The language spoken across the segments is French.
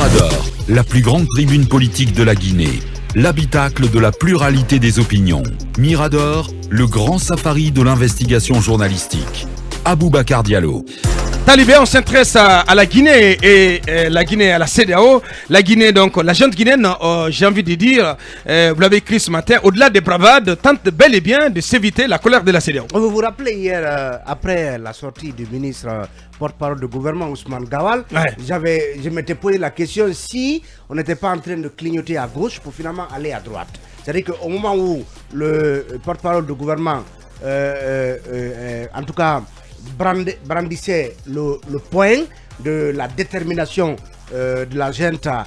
Mirador, la plus grande tribune politique de la Guinée, l'habitacle de la pluralité des opinions. Mirador, le grand safari de l'investigation journalistique. Aboubacar Diallo. Talibé, on s'intéresse à la Guinée et la Guinée à la CEDEAO. La Guinée, donc, la junte guinéenne, j'ai envie de dire, vous l'avez écrit ce matin, au-delà des bravades, tente bel et bien de s'éviter la colère de la CEDEAO. Vous vous rappelez hier, après la sortie du ministre porte-parole du gouvernement, Ousmane Gawal, je m'étais posé la question si on n'était pas en train de clignoter à gauche pour finalement aller à droite. C'est-à-dire qu'au moment où le porte-parole du gouvernement, en tout cas, brandissait le point de la détermination de la junte à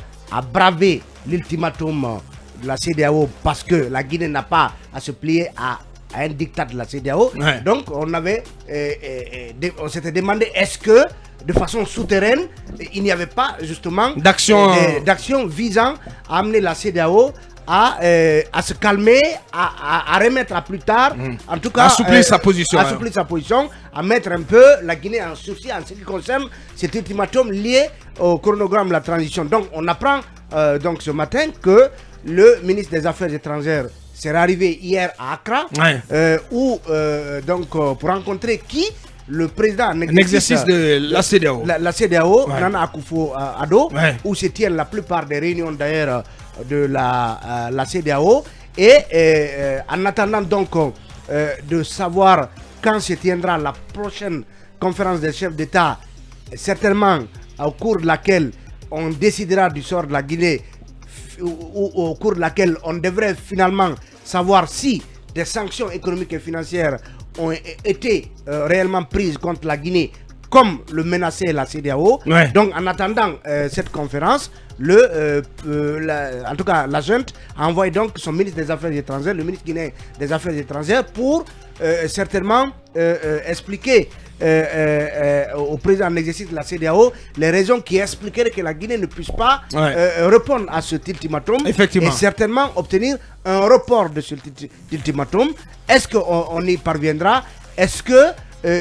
braver l'ultimatum de la CEDEAO parce que la Guinée n'a pas à se plier à un diktat de la CEDEAO. Donc on s'était demandé est-ce que de façon souterraine il n'y avait pas justement d'action visant à amener la CEDEAO à se calmer, à remettre à plus tard, en tout cas, assouplir sa position, à mettre un peu la Guinée en souci en ce qui concerne cet ultimatum lié au chronogramme de la transition. Donc on apprend donc ce matin que le ministre des Affaires étrangères s'est arrivé hier à Accra, pour rencontrer qui? Le président en exercice de la CEDEAO, la CEDEAO, Nana Akufo-Addo, où se tiennent la plupart des réunions d'ailleurs de la CEDEAO, et en attendant donc de savoir quand se tiendra la prochaine conférence des chefs d'État, certainement au cours de laquelle on décidera du sort de la Guinée, ou au cours de laquelle on devrait finalement savoir si des sanctions économiques et financières ont été réellement prises contre la Guinée comme le menaçait la CEDEAO. Donc en attendant cette conférence, en tout cas la junte a envoyé donc son ministre des Affaires étrangères, le ministre guinéen des Affaires étrangères, pour certainement expliquer au président en exercice de la CEDEAO les raisons qui expliqueraient que la Guinée ne puisse pas répondre à cet ultimatum et certainement obtenir un report de cet ultimatum. Est-ce qu'on y parviendra? Est-ce que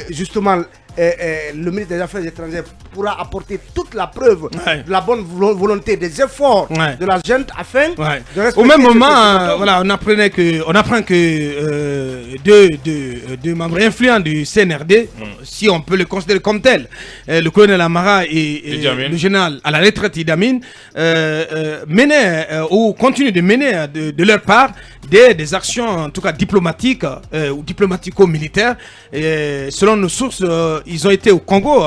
justement le ministre des Affaires étrangères pourra apporter toute la preuve de la bonne volonté des efforts de la junte afin de respecter au même moment, on apprend que deux membres influents du CNRD, si on peut le considérer comme tel, le colonel Amara et le général à la retraite Idi Amin, menaient ou continuent de mener de leur part des actions en tout cas diplomatiques ou diplomatico-militaires. Selon nos sources, ils ont été au Congo,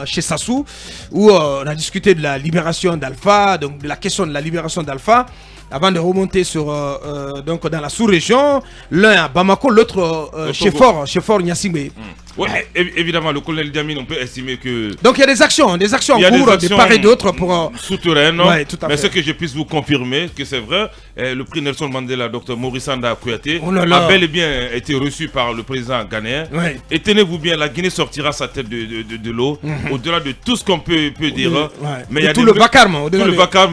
chez Sassou, où on a discuté de la libération d'Alpha, donc de la question de la libération d'Alpha, avant de remonter donc dans la sous-région, l'un à Bamako, l'autre chez Fort Gnassingbé. Évidemment, le colonel Idi Amin, on peut estimer que... Donc il y a des actions en cours de part et d'autre pour... souterraines, mais ce que je puisse vous confirmer, que c'est vrai, le prix Nelson Mandela, Dr Maurice Sanda Kouyaté, a bel et bien été reçu par le président ghanéen. Et tenez-vous bien, la Guinée sortira sa tête de l'eau, au-delà de tout ce qu'on peut dire. Mais il y a tout le vacarme.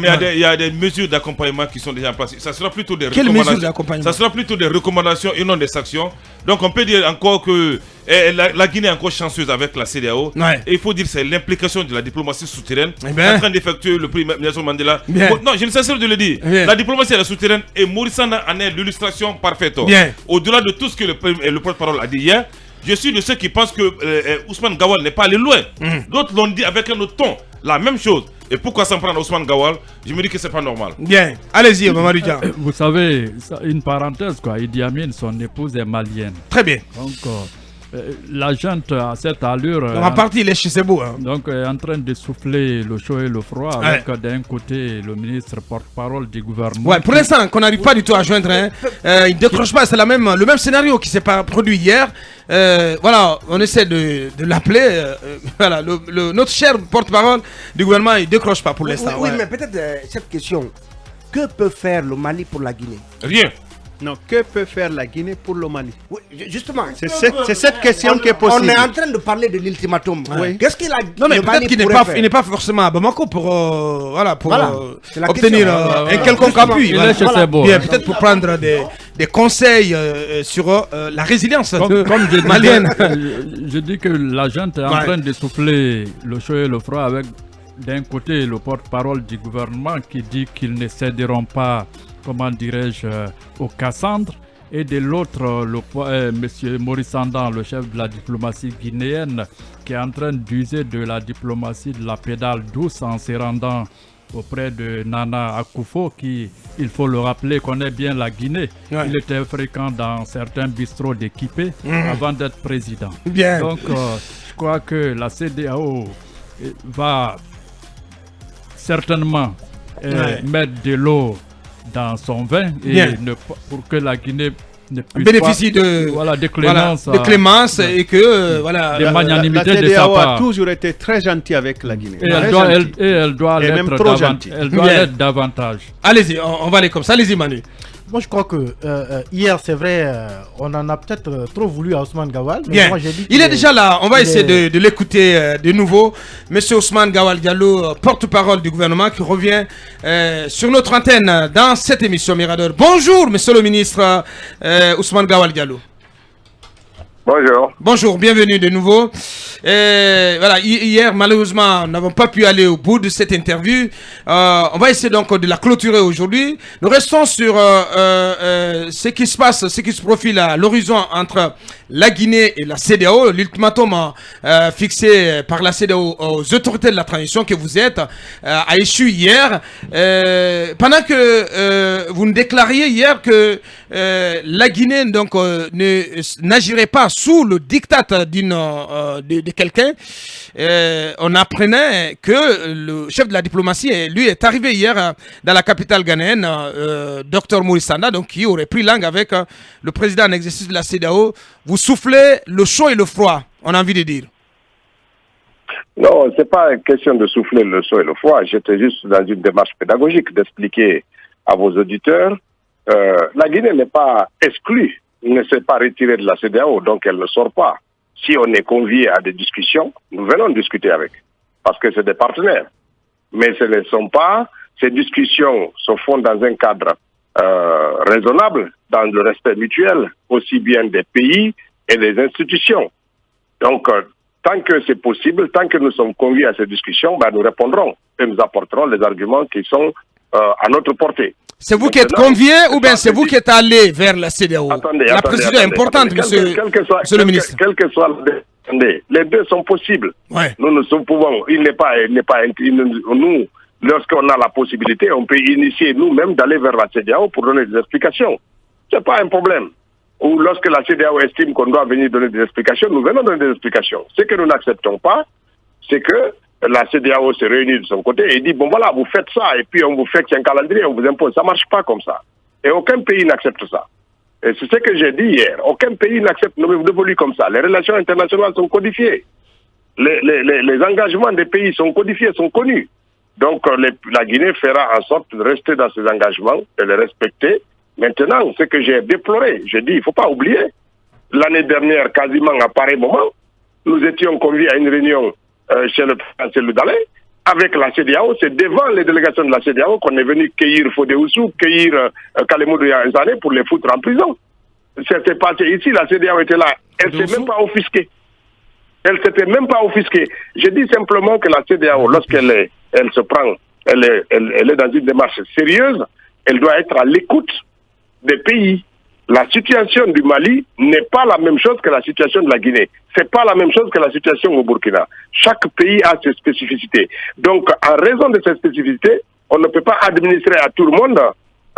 Mais il y a des mesures d'accompagnement qui sont déjà en place. Ça sera plutôt des recommandations. Quelles mesures d'accompagnement? Ça sera plutôt des recommandations et non des sanctions. Donc on peut dire encore que la Guinée est encore chanceuse avec la CEDEAO. Et il faut dire que c'est l'implication de la diplomatie souterraine en train d'effectuer le prix Nelson Mandela. Non, je ne cesse de le dire. La diplomatie est souterraine et Maurice Sanda en est l'illustration parfaite. Au-delà de tout ce que le porte-parole a dit hier, je suis de ceux qui pensent que Ousmane Gawal n'est pas allé loin. D'autres l'ont dit avec un autre ton. La même chose. Et pourquoi s'en prendre à Ousmane Gawal? Je me dis que c'est pas normal. Bien, allez-y, Mamadou Dia. Vous savez, une parenthèse, quoi. Idi Amin, son épouse est malienne. Très bien. Donc, la junte à cette allure. En partie, il est chez Sebou. Donc, est en train de souffler le chaud et le froid, avec d'un côté le ministre porte-parole du gouvernement. Pour l'instant, qu'on n'arrive pas du tout à joindre. Il ne décroche pas, c'est le même scénario qui s'est produit hier. On essaie de l'appeler. Notre cher porte-parole du gouvernement, il ne décroche pas pour l'instant. Oui, mais peut-être cette question. Que peut faire le Mali pour la Guinée? Rien. Non, que peut faire la Guinée pour le Mali? Oui, justement. C'est cette question qui est possible. On est en train de parler de l'ultimatum. Qu'est-ce qu'il a? Non, mais peut-être qu'il n'est pas forcément à Bamako pour obtenir un quelconque appui. Peut-être pour prendre des conseils sur la résilience malienne. Je dis que la junte est en train de souffler le chaud et le froid avec d'un côté le porte-parole du gouvernement qui dit qu'ils ne céderont pas, comment dirais-je, aux Cassandres, et de l'autre, M. Maurice Sandan, le chef de la diplomatie guinéenne, qui est en train d'user de la diplomatie de la pédale douce en se rendant auprès de Nana Akufo, qui, il faut le rappeler, connaît bien la Guinée. Ouais. Il était fréquent dans certains bistrots d'équipés avant d'être président. Bien. Donc, je crois que la CEDEAO va certainement mettre de l'eau dans son vin et pour que la Guinée ne puisse bénéficie pas, de clémence, et que de magnanimité la de sa part. a toujours été très gentille avec la Guinée. Et elle doit l'être davantage. Allez-y, on va aller comme ça. Allez-y, Manu. Moi, je crois que hier, c'est vrai, on en a peut-être trop voulu à Ousmane Gawal. Bien. Moi, dit il est déjà là. On va essayer de l'écouter de nouveau. Monsieur Ousmane Gawal Diallo, porte-parole du gouvernement, qui revient sur notre antenne dans cette émission Mirador. Bonjour, monsieur le ministre Ousmane Gawal Diallo. Bonjour. Bonjour, bienvenue de nouveau. Voilà, hier, malheureusement, nous n'avons pas pu aller au bout de cette interview. On va essayer donc de la clôturer aujourd'hui. Nous restons sur ce qui se passe, ce qui se profile à l'horizon entre la Guinée et la CEDEAO. L'ultimatum fixé par la CEDEAO aux autorités de la transition que vous êtes a échu hier. Pendant que vous nous déclariez hier que la Guinée donc n'agirait pas sous le diktat de quelqu'un, on apprenait que le chef de la diplomatie, lui, est arrivé hier dans la capitale ghanéenne, Dr Maurice Sanda, donc qui aurait pris langue avec le président en exercice de la CEDEAO. Vous soufflez le chaud et le froid, on a envie de dire. Non, c'est pas une question de souffler le chaud et le froid. J'étais juste dans une démarche pédagogique d'expliquer à vos auditeurs, la Guinée n'est pas exclue, ne s'est pas retirée de la CEDEAO, donc elle ne sort pas. Si on est convié à des discussions, nous venons discuter avec, parce que c'est des partenaires. Mais ce ne sont pas, ces discussions se font dans un cadre raisonnable, dans le respect mutuel, aussi bien des pays et des institutions. Donc, tant que c'est possible, tant que nous sommes conviés à ces discussions, nous répondrons et nous apporterons les arguments qui sont à notre portée. C'est vous qui êtes convié ou bien c'est vous qui êtes allé vers la CEDEAO? La précision est importante, monsieur le ministre. Quel que soit les deux sont possibles. Ouais. Nous pouvons, nous, lorsqu'on a la possibilité, on peut initier nous-mêmes d'aller vers la CEDEAO pour donner des explications. C'est pas un problème. Ou lorsque la CEDEAO estime qu'on doit venir donner des explications, nous venons donner des explications. Ce que nous n'acceptons pas, c'est que la CEDEAO se réunit de son côté et dit, bon voilà, vous faites ça, et puis on vous fait un calendrier, on vous impose. Ça ne marche pas comme ça. Et aucun pays n'accepte ça. Et c'est ce que j'ai dit hier. Aucun pays n'accepte d'évoluer comme ça. Les relations internationales sont codifiées. Les engagements des pays sont codifiés, sont connus. Donc la Guinée fera en sorte de rester dans ses engagements et les respecter. Maintenant, ce que j'ai déploré, j'ai dit, il ne faut pas oublier, l'année dernière, quasiment à pareil moment, nous étions conviés à une réunion chez le président Dalé, avec la CEDEAO, c'est devant les délégations de la CEDEAO qu'on est venu cueillir Fodé Oussou, cueillir Kalemou Yansane pour les foutre en prison. C'était passé ici, la CEDEAO était là, elle ne s'est même pas offusquée. Elle s'était même pas offusquée. Je dis simplement que la CEDEAO, lorsqu'elle se prend, elle est dans une démarche sérieuse, elle doit être à l'écoute des pays. La situation du Mali n'est pas la même chose que la situation de la Guinée. C'est pas la même chose que la situation au Burkina. Chaque pays a ses spécificités. Donc, en raison de ces spécificités, on ne peut pas administrer à tout le monde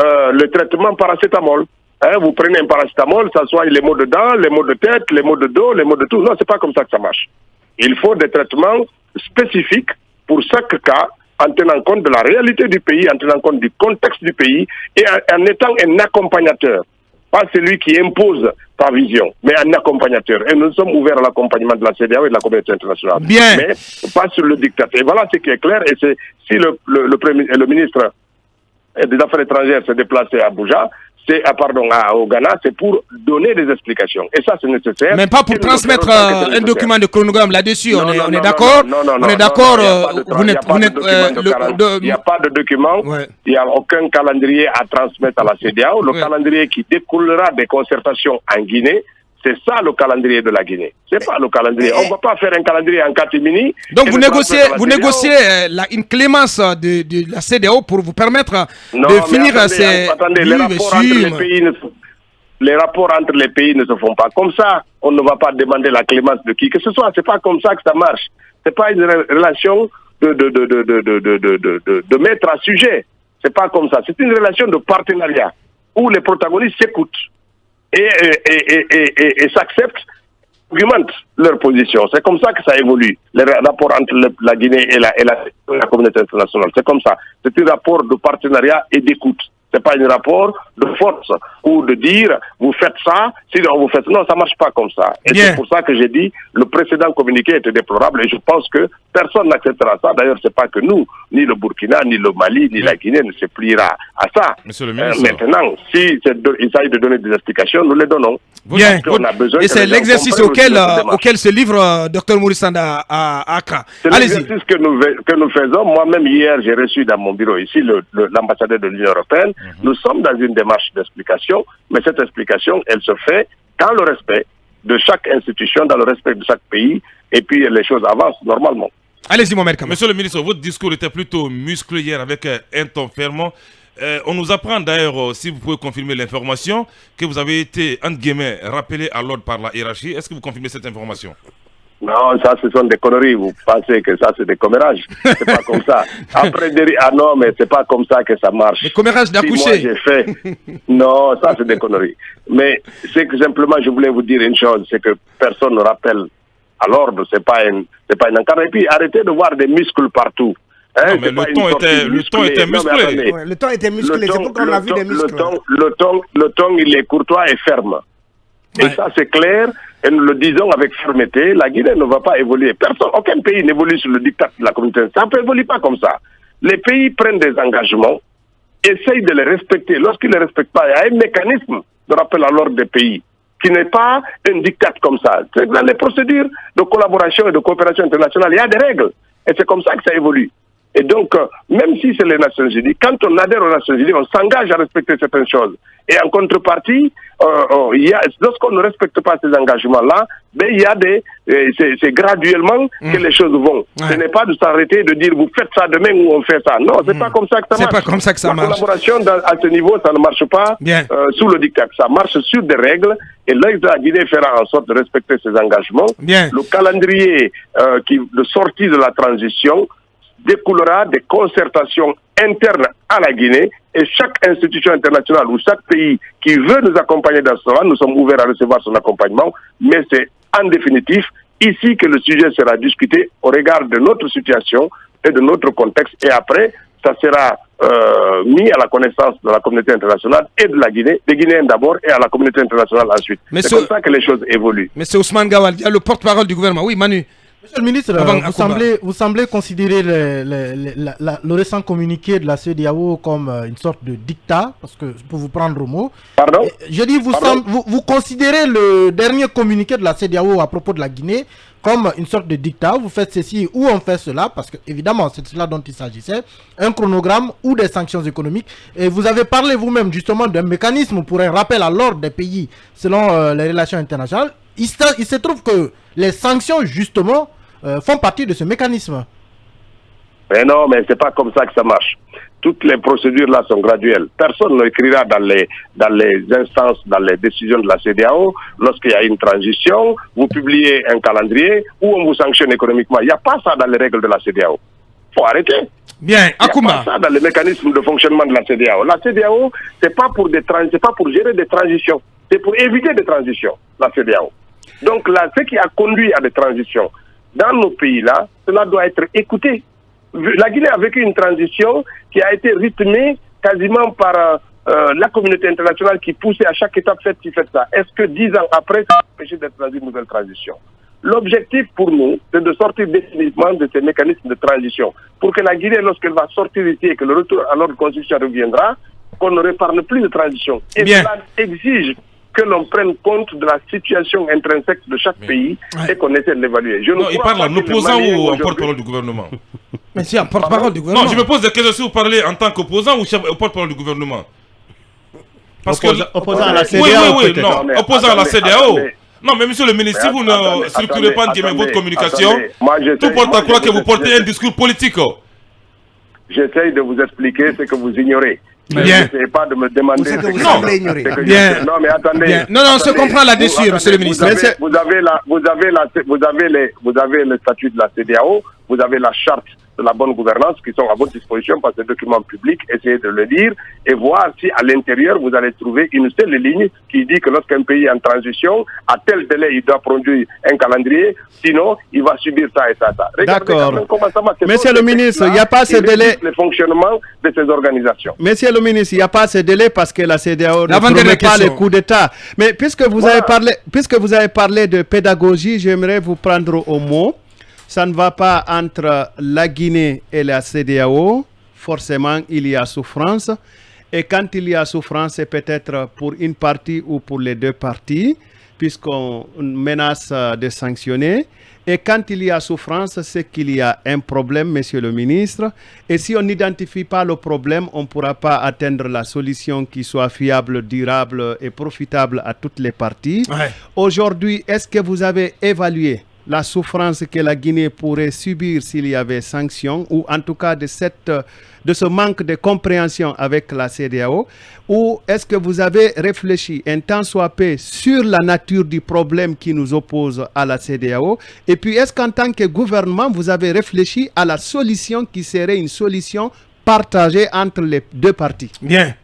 le traitement paracétamol. Vous prenez un paracétamol, ça soit les maux de dents, les maux de tête, les maux de dos, les maux de tout. Non, c'est pas comme ça que ça marche. Il faut des traitements spécifiques pour chaque cas, en tenant compte de la réalité du pays, en tenant compte du contexte du pays et en étant un accompagnateur. Pas celui qui impose sa vision, mais un accompagnateur. Et nous sommes ouverts à l'accompagnement de la CEDEAO et de la communauté internationale. Bien. Mais pas sur le diktat. Et voilà ce qui est clair. Et c'est si le ministre des Affaires étrangères s'est déplacé à Abuja, au Ghana, c'est pour donner des explications. Et ça, c'est nécessaire. Mais pas pour transmettre un document de chronogramme là-dessus. On est d'accord. On est d'accord. Il n'y a pas de document. Il n'y a aucun calendrier à transmettre à la CEDEAO. Le calendrier qui découlera des concertations en Guinée, C'est ça le calendrier de la Guinée. C'est pas le calendrier. On ne va pas faire un calendrier en catimini. Donc vous négociez une clémence de la CEDEAO pour vous permettre de finir ces... Attendez, les rapports entre les pays ne se font pas comme ça. On ne va pas demander la clémence de qui que ce soit. C'est pas comme ça que ça marche. C'est pas une relation de mettre à sujet. C'est pas comme ça. C'est une relation de partenariat où les protagonistes s'écoutent et s'acceptent, argumentent leur position. C'est comme ça que ça évolue. Les rapports entre la Guinée et la communauté internationale. C'est comme ça. C'est un rapport de partenariat et d'écoute. C'est pas un rapport de force ou de dire vous faites ça, sinon vous faites... Non, ça marche pas comme ça. Et c'est pour ça que j'ai dit le précédent communiqué était déplorable et je pense que personne n'acceptera ça. D'ailleurs, c'est pas que nous, ni le Burkina, ni le Mali, ni la Guinée ne se pliera à ça. Monsieur le ministre. Maintenant, si il s'agit de donner des explications, nous les donnons. Bien. Et c'est l'exercice auquel se livre Dr Maurice Sanda à Accra. C'est l'exercice que nous faisons. Moi-même, hier, j'ai reçu dans mon bureau ici l'ambassadeur de l'Union européenne. Nous sommes dans une démarche d'explication, mais cette explication, elle se fait dans le respect de chaque institution, dans le respect de chaque pays, et puis les choses avancent normalement. Allez-y, Mohamed Kama. Monsieur le ministre, votre discours était plutôt musclé hier avec un ton fermant. On nous apprend d'ailleurs, si vous pouvez confirmer l'information, que vous avez été, entre guillemets, rappelé à l'ordre par la hiérarchie. Est-ce que vous confirmez cette information? Non, ça, ce sont des conneries. Vous pensez que ça, c'est des commérages. C'est pas comme ça. Après, non, mais c'est pas comme ça que ça marche. Des commérages d'accoucher. Moi, j'ai fait. Non, ça, c'est des conneries. Mais c'est que simplement, je voulais vous dire une chose, c'est que personne ne rappelle à l'ordre. C'est pas une encadre. Et puis, arrêtez de voir des muscles partout. Hein, non, mais le ton était musclé. Le ton était musclé. C'est pourquoi on a vu des muscles. Le ton, il est courtois et ferme. Et ça, c'est clair. Et nous le disons avec fermeté, la Guinée ne va pas évoluer. Aucun pays n'évolue sur le diktat de la communauté. Ça ne évolue pas comme ça. Les pays prennent des engagements, essayent de les respecter. Lorsqu'ils ne les respectent pas, il y a un mécanisme de rappel à l'ordre des pays qui n'est pas un diktat comme ça. Dans les procédures de collaboration et de coopération internationale, il y a des règles. Et c'est comme ça que ça évolue. Et donc, même si c'est les Nations Unies, quand on adhère aux Nations Unies, on s'engage à respecter certaines choses. Et en contrepartie, lorsqu'on ne respecte pas ces engagements-là, ben, il y a c'est graduellement que les choses vont. Ce n'est pas de s'arrêter et de dire vous faites ça demain ou on fait ça. Non, c'est pas comme ça que ça marche. C'est pas comme ça que ça marche. La collaboration à ce niveau, ça ne marche pas sous le diktat. Ça marche sur des règles. Et là, la Guinée fera en sorte de respecter ses engagements. Le calendrier de sortie de la transition découlera des concertations internes à la Guinée et chaque institution internationale ou chaque pays qui veut nous accompagner dans cela, nous sommes ouverts à recevoir son accompagnement, mais c'est en définitif ici que le sujet sera discuté au regard de notre situation et de notre contexte et après, ça sera mis à la connaissance de la communauté internationale et de la Guinée, des Guinéens d'abord et à la communauté internationale ensuite. C'est comme ça que les choses évoluent. Monsieur Ousmane Gawal, il y a le porte-parole du gouvernement. Oui, Manu. Monsieur le ministre, vous semblez considérer le récent communiqué de la CEDEAO comme une sorte de dictat, parce que pour vous prendre au mot. Pardon? Je dis, vous considérez le dernier communiqué de la CEDEAO à propos de la Guinée comme une sorte de dictat. Vous faites ceci ou on fait cela, parce que évidemment c'est cela dont il s'agissait, un chronogramme ou des sanctions économiques. Et vous avez parlé vous-même justement d'un mécanisme pour un rappel à l'ordre des pays selon les relations internationales. Il se trouve que les sanctions, justement, font partie de ce mécanisme. Mais non, mais c'est pas comme ça que ça marche. Toutes les procédures là sont graduelles. Personne n'écrira dans les instances, dans les décisions de la CEDEAO, lorsqu'il y a une transition, vous publiez un calendrier où on vous sanctionne économiquement. Il n'y a pas ça dans les règles de la CEDEAO. Il faut arrêter. Bien, Akouma. Il n'y a pas ça dans les mécanismes de fonctionnement de la CEDEAO. La CEDEAO, c'est pas pour gérer des transitions. C'est pour éviter des transitions, la CEDEAO. Donc là, ce qui a conduit à des transitions dans nos pays-là, cela doit être écouté. La Guinée a vécu une transition qui a été rythmée quasiment par la communauté internationale qui poussait à chaque étape, faites ça. Est-ce que 10 ans après, ça a empêché d'être dans une nouvelle transition? L'objectif pour nous, c'est de sortir définitivement de ces mécanismes de transition. Pour que la Guinée, lorsqu'elle va sortir ici et que le retour à l'ordre constitutionnel reviendra, qu'on ne reparle plus de transition. Et cela exige que l'on prenne compte de la situation intrinsèque de chaque pays et qu'on essaie de l'évaluer. Non, il parle en opposant ou en porte-parole du gouvernement? Mais si, en porte-parole du gouvernement. Non, je me pose des questions si vous parlez en tant qu'opposant ou porte-parole du gouvernement. Parce opposant à la CEDEAO. Oui, non, opposant à la CEDEAO. Non, mais monsieur le ministre, si vous ne structurez pas votre communication, tout porte à croire que vous portez un discours politique. J'essaye de vous expliquer ce que vous ignorez. Bien. N'essayez pas de me demander ce que vous semblez ignorer. Bien. Non, mais attendez. Bien. Non, on se comprend là-dessus, monsieur le ministre. Vous avez le statut de la CEDEAO, vous avez la charte de la bonne gouvernance qui sont à votre disposition par ces documents publics. Essayez de le lire et voir si à l'intérieur vous allez trouver une seule ligne qui dit que lorsqu'un pays est en transition, à tel délai il doit produire un calendrier, sinon il va subir ça et ça. D'accord. Monsieur le ministre, il n'y a pas ce délai. Le fonctionnement de ces organisations. Monsieur le ministre, il n'y a pas ce délai parce que la CEDEAO ne promet pas les coups d'État. Mais puisque vous avez parlé de pédagogie, j'aimerais vous prendre au mot. Ça ne va pas entre la Guinée et la CEDEAO. Forcément, il y a souffrance. Et quand il y a souffrance, c'est peut-être pour une partie ou pour les deux parties, puisqu'on menace de sanctionner. Et quand il y a souffrance, c'est qu'il y a un problème, monsieur le ministre. Et si on n'identifie pas le problème, on ne pourra pas atteindre la solution qui soit fiable, durable et profitable à toutes les parties. Ouais. Aujourd'hui, est-ce que vous avez évalué la souffrance que la Guinée pourrait subir s'il y avait sanctions, ou en tout cas de ce manque de compréhension avec la CEDEAO, ou est-ce que vous avez réfléchi un tant soit peu sur la nature du problème qui nous oppose à la CEDEAO, et puis est-ce qu'en tant que gouvernement, vous avez réfléchi à la solution qui serait une solution partagée entre les deux parties? Bien.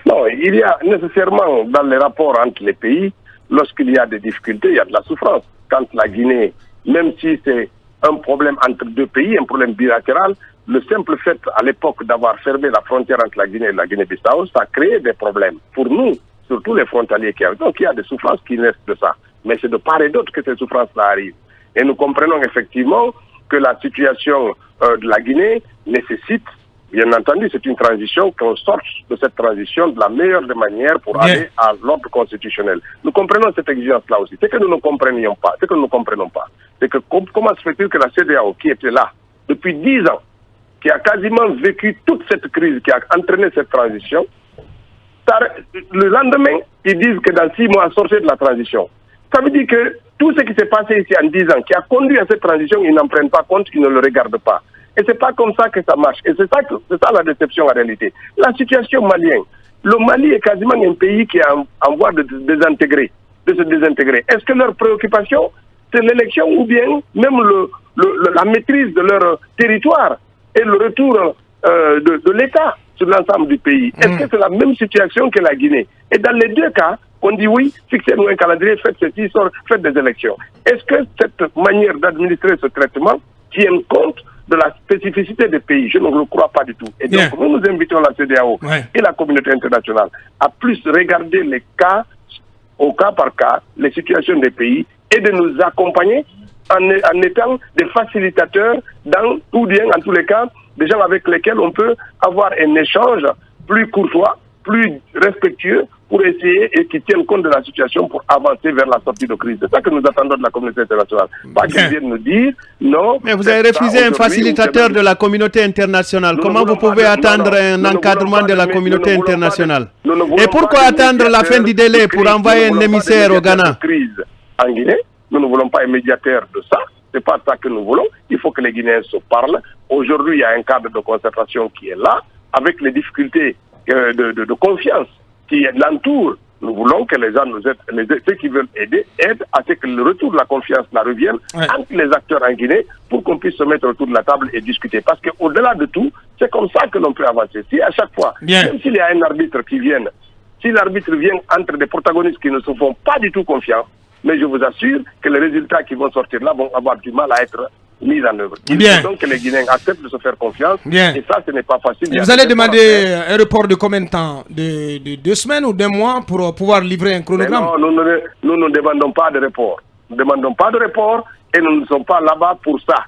Non, il y a nécessairement dans les rapports entre les pays, lorsqu'il y a des difficultés, il y a de la souffrance. Quand la Guinée, même si c'est un problème entre deux pays, un problème bilatéral, le simple fait à l'époque d'avoir fermé la frontière entre la Guinée et la Guinée-Bissau, ça a créé des problèmes. Pour nous, surtout les frontaliers qui arrivent. Donc il y a des souffrances qui naissent de ça. Mais c'est de part et d'autre que ces souffrances-là arrivent. Et nous comprenons effectivement que la situation de la Guinée nécessite, bien entendu, c'est une transition, qu'on sorte de cette transition de la meilleure des manières pour aller à l'ordre constitutionnel. Nous comprenons cette exigence-là aussi. C'est que nous ne comprenions pas, c'est que nous ne comprenons pas. C'est que comment se fait-il que la CEDEAO, qui était là depuis 10 ans, qui a quasiment vécu toute cette crise, qui a entraîné cette transition, le lendemain, ils disent que dans 6 mois, sortir de la transition. Ça veut dire que tout ce qui s'est passé ici en 10 ans, qui a conduit à cette transition, ils n'en prennent pas compte, ils ne le regardent pas. Et c'est pas comme ça que ça marche. Et c'est ça la déception en réalité. La situation malienne. Le Mali est quasiment un pays qui est en voie de se désintégrer. Est-ce que leur préoccupation, c'est l'élection ou bien même la maîtrise de leur territoire et le retour de l'État sur l'ensemble du pays? Est-ce que c'est la même situation que la Guinée? Et dans les deux cas, on dit oui, fixez-nous un calendrier, faites ceci, faites des élections. Est-ce que cette manière d'administrer ce traitement tient compte de la spécificité des pays? Je ne le crois pas du tout. Et donc, nous invitons la CEDEAO et la communauté internationale à plus regarder les cas, au cas par cas, les situations des pays et de nous accompagner en étant des facilitateurs ou bien, en tous les cas, des gens avec lesquels on peut avoir un échange plus courtois, plus respectueux, pour essayer et qui tiennent compte de la situation pour avancer vers la sortie de crise. C'est ça que nous attendons de la communauté internationale. Pas qu'ils viennent nous dire non. Mais vous avez refusé un facilitateur de la communauté internationale. Comment vous pouvez attendre un encadrement de la communauté internationale? Et pourquoi attendre la fin du délai pour envoyer un émissaire au Ghana? Crise en Guinée, nous ne voulons pas un médiateur de ça. C'est pas ça que nous voulons. Il faut que les Guinéens se parlent. Aujourd'hui, il y a un cadre de concertation qui est là, avec les difficultés de confiance qui l'entourent. Nous voulons que les gens nous aident, ceux qui veulent aider, aident à ce que le retour de la confiance revienne entre les acteurs en Guinée pour qu'on puisse se mettre autour de la table et discuter. Parce qu'au-delà de tout, c'est comme ça que l'on peut avancer. Si à chaque fois, même s'il y a un arbitre qui vient, si l'arbitre vient entre des protagonistes qui ne se font pas du tout confiance, mais je vous assure que les résultats qui vont sortir là vont avoir du mal à être mis en œuvre. Il faut donc que les Guinéens acceptent de se faire confiance. Et ça, ce n'est pas facile. Vous allez demander un report de combien de temps? De 2 semaines ou d'1 mois pour pouvoir livrer un chronogramme? Non, nous ne demandons pas de report. Nous ne demandons pas de report et nous ne sommes pas là-bas pour ça.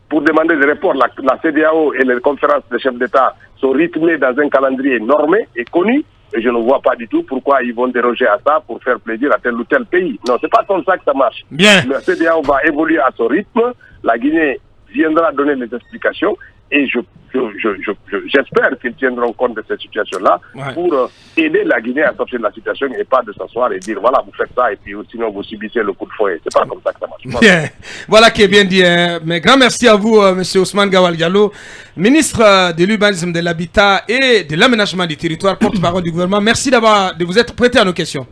Pour demander des reports, la CEDEAO et les conférences des chefs d'État sont rythmées dans un calendrier normé et connu. Et je ne vois pas du tout pourquoi ils vont déroger à ça pour faire plaisir à tel ou tel pays. Non, c'est pas comme ça que ça marche. La CEDEAO va évoluer à son rythme. La Guinée viendra donner les explications. Et j'espère qu'ils tiendront compte de cette situation-là pour aider la Guinée à sortir de la situation et pas de s'asseoir et dire voilà, vous faites ça et puis sinon vous subissez le coup de fouet. C'est pas comme ça que ça marche. Bien. Voilà qui est bien dit. Mais grand merci à vous, M. Ousmane Gawal Diallo, ministre de l'Urbanisme, de l'Habitat et de l'Aménagement du Territoire, porte-parole du gouvernement. Merci de vous être prêté à nos questions.